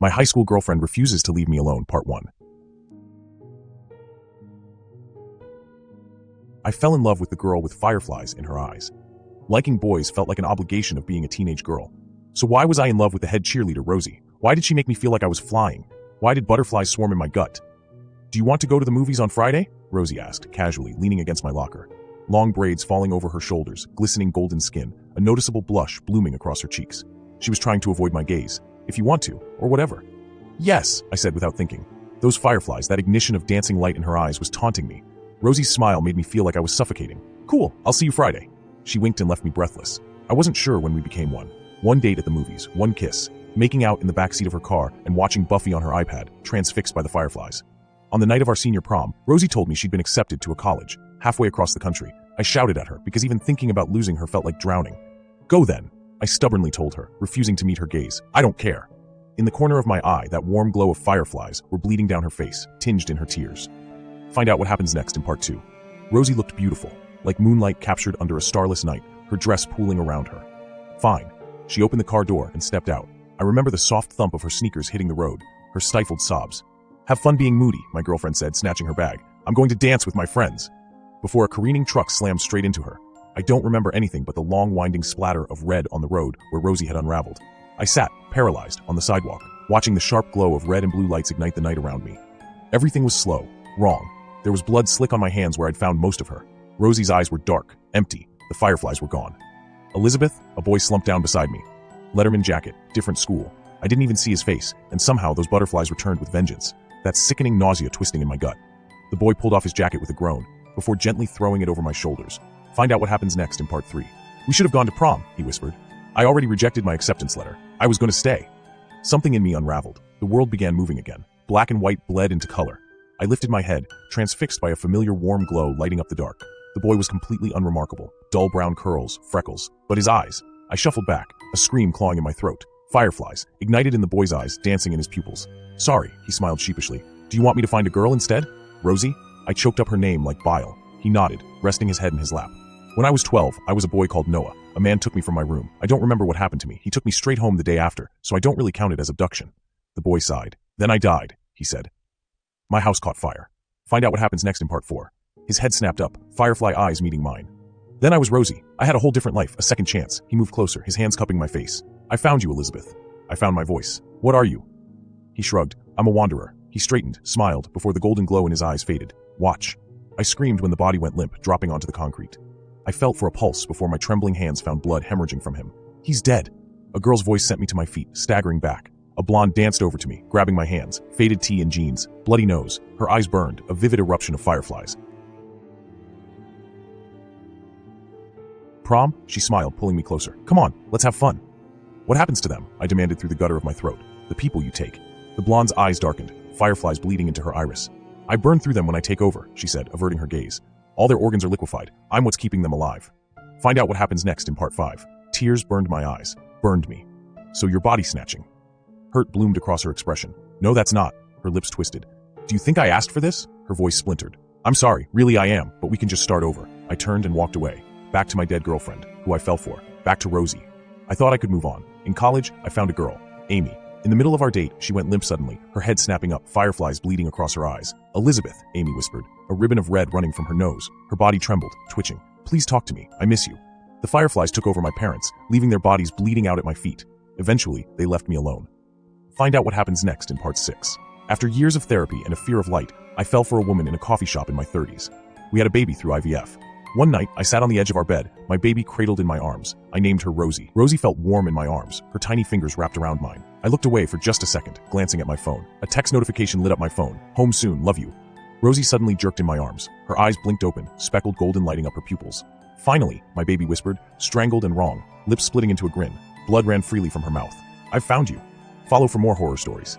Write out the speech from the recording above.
My high school girlfriend refuses to leave me alone, Part 1. I fell in love with the girl with fireflies in her eyes. Liking boys felt like an obligation of being a teenage girl. So why was I in love with the head cheerleader, Rosie? Why did she make me feel like I was flying? Why did butterflies swarm in my gut? Do you want to go to the movies on Friday? Rosie asked, casually, leaning against my locker. Long braids falling over her shoulders, glistening golden skin, a noticeable blush blooming across her cheeks. She was trying to avoid my gaze. If you want to, or whatever. Yes, I said without thinking. Those fireflies, that ignition of dancing light in her eyes was taunting me. Rosie's smile made me feel like I was suffocating. Cool, I'll see you Friday. She winked and left me breathless. I wasn't sure when we became one. One date at the movies, one kiss, making out in the backseat of her car and watching Buffy on her iPad, transfixed by the fireflies. On the night of our senior prom, Rosie told me she'd been accepted to a college, halfway across the country. I shouted at her because even thinking about losing her felt like drowning. Go then, I stubbornly told her, refusing to meet her gaze. I don't care. In the corner of my eye, that warm glow of fireflies were bleeding down her face, tinged in her tears. Find out what happens next in Part 2. Rosie looked beautiful, like moonlight captured under a starless night, her dress pooling around her. Fine. She opened the car door and stepped out. I remember the soft thump of her sneakers hitting the road, her stifled sobs. Have fun being moody, my girlfriend said, snatching her bag. I'm going to dance with my friends. Before a careening truck slammed straight into her. I don't remember anything but the long winding splatter of red on the road where Rosie had unraveled. I sat, paralyzed, on the sidewalk, watching the sharp glow of red and blue lights ignite the night around me. Everything was slow, wrong. There was blood slick on my hands where I'd found most of her. Rosie's eyes were dark, empty. The fireflies were gone. Elizabeth, a boy slumped down beside me. Letterman jacket, different school. I didn't even see his face, and somehow those butterflies returned with vengeance. That sickening nausea twisting in my gut. The boy pulled off his jacket with a groan, before gently throwing it over my shoulders. Find out what happens next in Part 3. We should have gone to prom, he whispered. I already rejected my acceptance letter. I was going to stay. Something in me unraveled. The world began moving again. Black and white bled into color. I lifted my head, transfixed by a familiar warm glow lighting up the dark. The boy was completely unremarkable. Dull brown curls, freckles. But his eyes. I shuffled back, a scream clawing in my throat. Fireflies, ignited in the boy's eyes, dancing in his pupils. Sorry, he smiled sheepishly. Do you want me to find a girl instead? Rosie? I choked up her name like bile. He nodded, resting his head in his lap. When I was 12, I was a boy called Noah. A man took me from my room. I don't remember what happened to me. He took me straight home the day after, so I don't really count it as abduction. The boy sighed. Then I died, he said. My house caught fire. Find out what happens next in Part 4. His head snapped up, firefly eyes meeting mine. Then I was Rosie. I had a whole different life, a second chance. He moved closer, his hands cupping my face. I found you, Elizabeth. I found my voice. What are you? He shrugged. I'm a wanderer. He straightened, smiled, before the golden glow in his eyes faded. Watch. I screamed when the body went limp, dropping onto the concrete. I felt for a pulse before my trembling hands found blood hemorrhaging from him. He's dead. A girl's voice sent me to my feet, staggering back. A blonde danced over to me, grabbing my hands, faded tee and jeans, bloody nose, her eyes burned, a vivid eruption of fireflies. Prom? She smiled, pulling me closer. Come on, let's have fun. What happens to them? I demanded through the gutter of my throat. The people you take. The blonde's eyes darkened, fireflies bleeding into her iris. I burn through them when I take over, she said, averting her gaze. All their organs are liquefied. I'm what's keeping them alive. Find out what happens next in Part 5. Tears burned my eyes. Burned me. So you're body snatching. Hurt bloomed across her expression. No, that's not. Her lips twisted. Do you think I asked for this? Her voice splintered. I'm sorry, really I am, but we can just start over. I turned and walked away. Back to my dead girlfriend, who I fell for. Back to Rosie. I thought I could move on. In college, I found a girl. Amy. In the middle of our date, she went limp suddenly, her head snapping up, fireflies bleeding across her eyes. Elizabeth, Amy whispered, a ribbon of red running from her nose. Her body trembled, twitching. Please talk to me. I miss you. The fireflies took over my parents, leaving their bodies bleeding out at my feet. Eventually, they left me alone. Find out what happens next in Part 6. After years of therapy and a fear of light, I fell for a woman in a coffee shop in my 30s. We had a baby through IVF. One night, I sat on the edge of our bed, my baby cradled in my arms. I named her Rosie. Rosie felt warm in my arms, her tiny fingers wrapped around mine. I looked away for just a second, glancing at my phone. A text notification lit up my phone. Home soon, love you. Rosie suddenly jerked in my arms. Her eyes blinked open, speckled golden lighting up her pupils. Finally, my baby whispered, strangled and wrong, lips splitting into a grin. Blood ran freely from her mouth. I've found you. Follow for more horror stories.